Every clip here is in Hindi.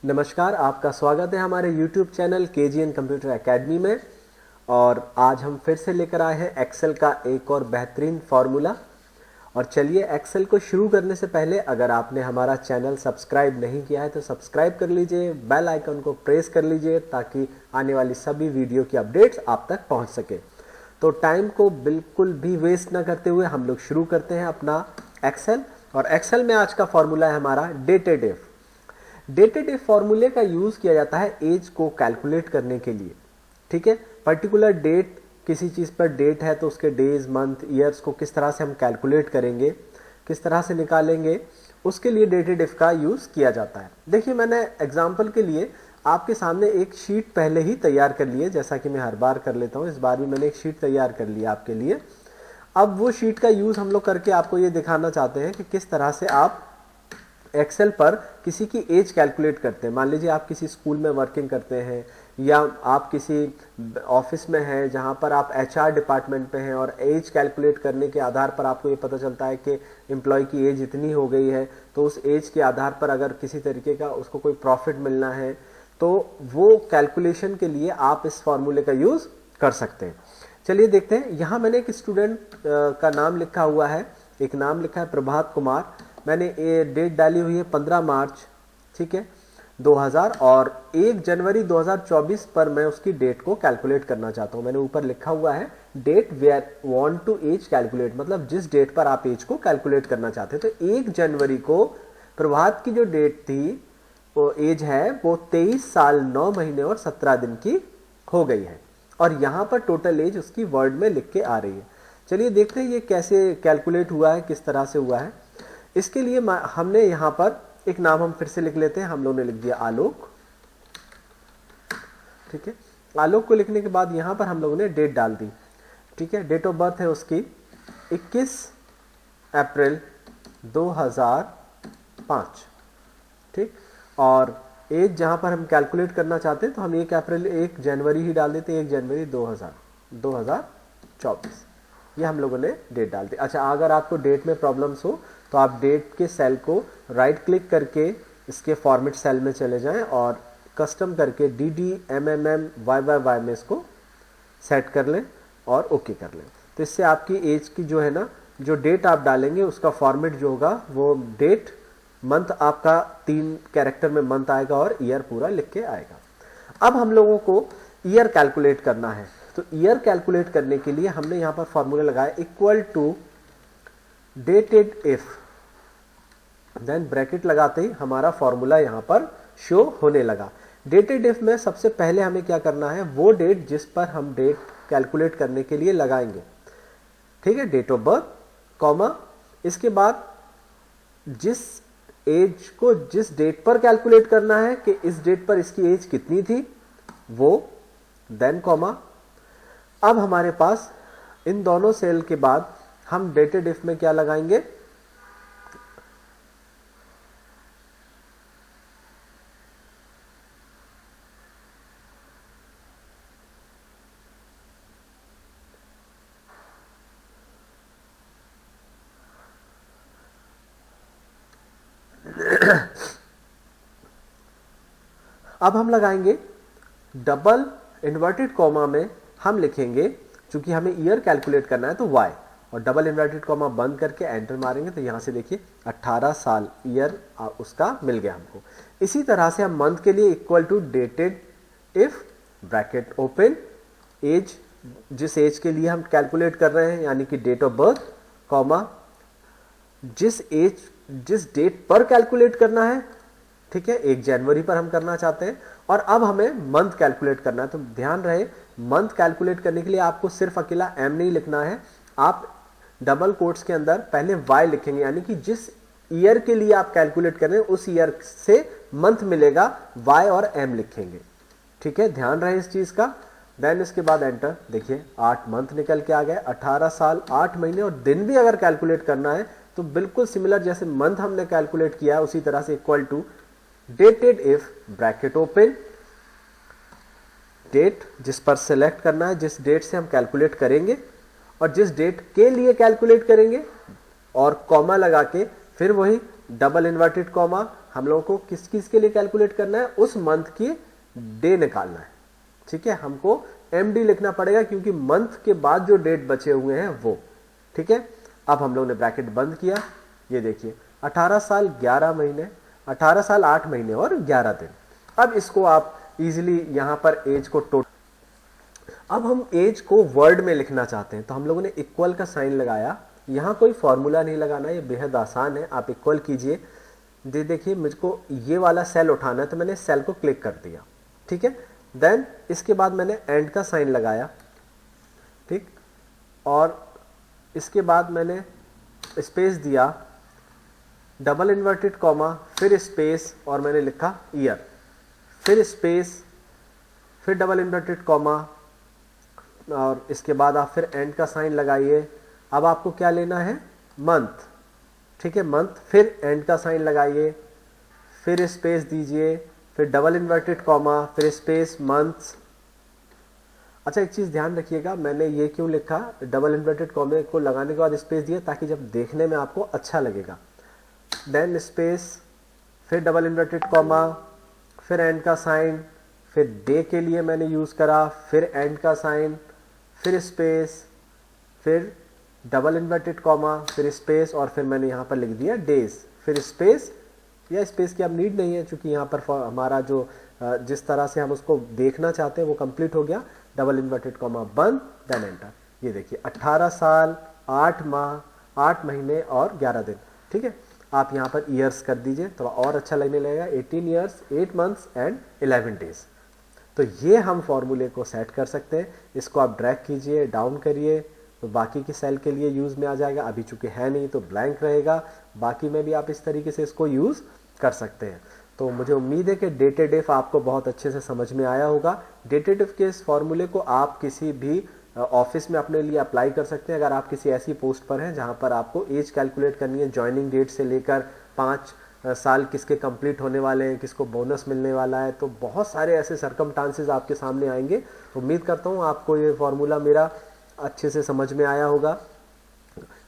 नमस्कार, आपका स्वागत है हमारे YouTube channel KGN computer academy में। और आज हम फिर से लेकर आए हैं एक्सेल का एक और बेहतरीन फार्मूला। और चलिए, एक्सेल को शुरू करने से पहले अगर आपने हमारा चैनल सब्सक्राइब नहीं किया है तो सब्सक्राइब कर लीजिए, बेल आइकन को प्रेस कर लीजिए ताकि आने वाली सभी वीडियो की अपडेट्स आप तक पहुँच सके। तो टाइम को बिल्कुल भी वेस्ट ना करते हुए हम लोग शुरू करते हैं अपना एक्सेल। और एक्सेल में आज का फॉर्मूला है हमारा डेटेड इफ। डेटेड इफ फॉर्मूले का यूज किया जाता है एज को कैलकुलेट करने के लिए। ठीक है, पर्टिकुलर डेट, किसी चीज पर डेट है तो उसके डेज, मंथ, ईयर्स को किस तरह से हम कैलकुलेट करेंगे, किस तरह से निकालेंगे, उसके लिए डेटेड इफ का यूज किया जाता है। देखिए, मैंने एग्जांपल के लिए आपके सामने एक शीट पहले ही तैयार कर ली है, जैसा कि मैं हर बार कर लेता हूं। इस बार भी मैंने एक शीट तैयार कर ली है आपके लिए। अब वो शीट का यूज हम लोग करके आपको ये दिखाना चाहते हैं कि किस तरह से आप एक्सेल पर किसी की एज कैलकुलेट करते हैं। मान लीजिए आप किसी स्कूल में वर्किंग करते हैं या आप किसी ऑफिस में हैं जहां पर आप HR डिपार्टमेंट पे हैं और एज कैलकुलेट करने के आधार पर आपको ये पता चलता है कि एम्प्लॉय की एज इतनी हो गई है, तो उस एज के आधार पर अगर किसी तरीके का उसको कोई प्रॉफिट मिलना है तो वो कैलकुलेशन के लिए आप इस फॉर्मूले का यूज कर सकते हैं। चलिए देखते हैं। यहाँ मैंने एक स्टूडेंट का नाम लिखा हुआ है, एक नाम लिखा है प्रभात कुमार। मैंने ये डेट डाली हुई है 15 मार्च, ठीक है, 2000, और 1 जनवरी 2024 पर मैं उसकी डेट को कैलकुलेट करना चाहता हूं। मैंने ऊपर लिखा हुआ है date where want to age calculate, मतलब जिस डेट पर आप एज को कैलकुलेट करना चाहते हैं। तो 1 जनवरी को प्रभात की जो डेट थी, वो एज है, वो 23 साल 9 महीने और 17 दिन की हो गई है। और यहां पर टोटल एज उसकी वर्ड में लिख के आ रही है। चलिए देखते हैं ये कैसे कैलकुलेट हुआ है, किस तरह से हुआ है। इसके लिए हमने यहां पर एक नाम हम फिर से लिख लेते हैं। हम लोगों ने लिख दिया आलोक। ठीक है, आलोक को लिखने के बाद यहां पर हम लोगों ने डेट डाल दी। ठीक है, डेट ऑफ बर्थ है उसकी 21 अप्रैल 2005। ठीक, और एज जहां पर हम कैलकुलेट करना चाहते हैं तो हम 1 जनवरी ही डाल देते हैं, 1 जनवरी 2024। ये हम लोगों ने डेट डाल दी। अच्छा, अगर आपको डेट में प्रॉब्लम्स हो तो आप डेट के सेल को राइट क्लिक करके इसके फॉर्मेट सेल में चले जाएं और कस्टम करके DDMMMYYY में इसको सेट कर लें और ओके कर लें। तो इससे आपकी एज की जो है ना, जो डेट आप डालेंगे उसका फॉर्मेट जो होगा वो डेट, मंथ आपका 3 कैरेक्टर में मंथ आएगा और ईयर पूरा लिख के आएगा। अब हम लोगों को ईयर कैलकुलेट करना है। तो ईयर कैलकुलेट करने के लिए हमने यहां पर फॉर्मूला लगाया equal to dated if, then bracket लगाते ही हमारा फॉर्मूला यहां पर शो होने लगा। डेटेड इफ में सबसे पहले हमें क्या करना है, वो डेट जिस पर हम डेट कैलकुलेट करने के लिए लगाएंगे। ठीक है, डेट ऑफ बर्थ, कॉमा, इसके बाद जिस एज को जिस डेट पर कैलकुलेट करना है कि इस डेट पर इसकी एज कितनी थी वो, देन कॉमा। अब हमारे पास इन दोनों सेल के बाद हम डेटेड इफ में क्या लगाएंगे, अब हम लगाएंगे डबल इन्वर्टेड कॉमा में हम लिखेंगे, चूंकि हमें ईयर कैलकुलेट करना है तो y, और डबल इन्वर्टेड कॉमा बंद करके एंटर मारेंगे तो यहां से देखिए 18 साल ईयर उसका मिल गया हमको। इसी तरह से हम मंथ के लिए equal to dated if bracket open, age, जिस एज के लिए हम कैलकुलेट कर रहे हैं यानी कि डेट ऑफ बर्थ, कॉमा, जिस डेट पर कैलकुलेट करना है। ठीक है, 1 जनवरी पर हम करना चाहते हैं। और अब हमें मंथ कैलकुलेट करना है। तो ध्यान रहे, मंथ कैलकुलेट करने के लिए आपको सिर्फ अकेला M नहीं लिखना है, आप डबल कोट्स के अंदर पहले Y लिखेंगे, यानी कि जिस ईयर के लिए आप कैलकुलेट कर रहे हैं उस ईयर से मंथ मिलेगा, Y और M लिखेंगे। ठीक है, ध्यान रहे इस चीज का। देन इसके बाद एंटर, देखिए 8 मंथ निकल के आ गए, 18 साल 8 महीने, और दिन भी अगर कैलकुलेट करना है तो बिल्कुल सिमिलर जैसे मंथ हमने कैलकुलेट किया उसी तरह से equal to dated if bracket open, date जिस पर सिलेक्ट करना है, जिस डेट से हम कैलकुलेट करेंगे और जिस डेट के लिए कैलकुलेट करेंगे, और कॉमा लगा के फिर वही डबल इन्वर्टेड कॉमा हम लोगों को किस किस के लिए कैलकुलेट करना है, उस मंथ की डे निकालना है। ठीक है, हमको MD लिखना पड़ेगा क्योंकि मंथ के बाद जो डेट बचे हुए हैं वो। ठीक है, अब हम लोग ने ब्रैकेट बंद किया, ये देखिए 18 साल 11 महीने, 18 साल 8 महीने और 11 दिन। अब इसको आप इजीली यहां पर एज को अब हम एज को वर्ड में लिखना चाहते हैं तो हम लोगों ने इक्वल का साइन लगाया। यहां कोई फॉर्मूला नहीं लगाना, ये बेहद आसान है, आप इक्वल कीजिए। देखिए मुझको ये वाला सेल उठाना है तो मैंने सेल को क्लिक कर दिया। ठीक है, देन इसके बाद मैंने एंड का साइन लगाया। ठीक, और इसके बाद मैंने स्पेस दिया, डबल इन्वर्टेड कॉमा, फिर स्पेस और मैंने लिखा ईयर, फिर स्पेस, फिर डबल इन्वर्टेड कॉमा और इसके बाद आप फिर एंड का साइन लगाइए। अब आपको क्या लेना है, मंथ। ठीक है, मंथ, फिर एंड का साइन लगाइए, फिर स्पेस दीजिए, फिर डबल इन्वर्टेड कॉमा, फिर स्पेस, मंथ्स। अच्छा एक चीज ध्यान रखिएगा, मैंने ये क्यों लिखा, डबल इन्वर्टेड कॉमे को लगाने के बाद स्पेस दिया ताकि जब देखने में आपको अच्छा लगेगा। देन स्पेस, फिर डबल इन्वर्टेड कॉमा, फिर एंड का साइन, फिर डे के लिए मैंने यूज करा, फिर एंड का साइन, फिर स्पेस, फिर डबल इन्वर्टेड कॉमा, फिर स्पेस और फिर मैंने यहाँ पर लिख दिया डेज, फिर स्पेस। या स्पेस की अब नीड नहीं है क्योंकि यहाँ पर हमारा जो जिस तरह से हम उसको देखना चाहते हैं वो कंप्लीट हो गया। डबल इन्वर्टेड कॉमा बंद, देन एंटर। ये देखिए 18 साल 8 माह 8 महीने और 11 दिन। ठीक है, आप यहाँ पर ईयर्स कर दीजिए, थोड़ा और अच्छा लगने लगेगा। 18 ईयर्स 8 मंथ्स एंड 11 डेज। तो ये हम फॉर्मूले को सेट कर सकते हैं। इसको आप ड्रैग कीजिए, डाउन करिए तो बाकी के सेल के लिए यूज में आ जाएगा। अभी चूंकि है नहीं तो ब्लैंक रहेगा, बाकी में भी आप इस तरीके से इसको यूज कर सकते हैं। तो मुझे उम्मीद है कि डेटेड इफ आपको बहुत अच्छे से समझ में आया होगा। डेटेड इफ के इस फॉर्मूले को आप किसी भी ऑफिस में अपने लिए अप्लाई कर सकते हैं। अगर आप किसी ऐसी पोस्ट पर हैं जहां पर आपको एज कैलकुलेट करनी है, ज्वाइनिंग डेट से लेकर 5 साल किसके कंप्लीट होने वाले हैं, किसको बोनस मिलने वाला है, तो बहुत सारे ऐसे सरकमस्टांसेस आपके सामने आएंगे। उम्मीद करता हूँ आपको ये फॉर्मूला मेरा अच्छे से समझ में आया होगा।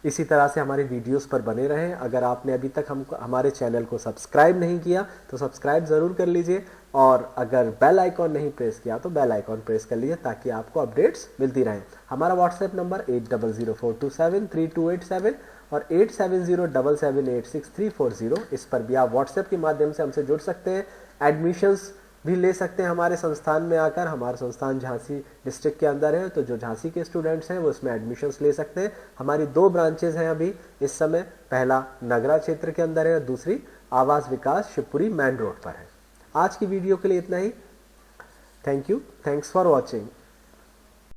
इसी तरह से हमारे वीडियोस पर बने रहें। अगर आपने अभी तक हमारे चैनल को सब्सक्राइब नहीं किया तो सब्सक्राइब ज़रूर कर लीजिए, और अगर बेल आइकॉन नहीं प्रेस किया तो बेल आइकॉन प्रेस कर लीजिए ताकि आपको अपडेट्स मिलती रहें। हमारा व्हाट्सएप नंबर 8004273287 और 8707786340, इस पर भी आप व्हाट्सएप के माध्यम से हमसे जुड़ सकते हैं। एडमिशन्स भी ले सकते हैं हमारे संस्थान में आकर। हमारा संस्थान झांसी डिस्ट्रिक्ट के अंदर है, तो जो झांसी के स्टूडेंट्स हैं वो इसमें एडमिशन्स ले सकते हैं। हमारी 2 ब्रांचेज हैं अभी इस समय, पहला नगरा क्षेत्र के अंदर है और दूसरी आवास विकास शिवपुरी मेन रोड पर है। आज की वीडियो के लिए इतना ही। Thank you, thanks for watching.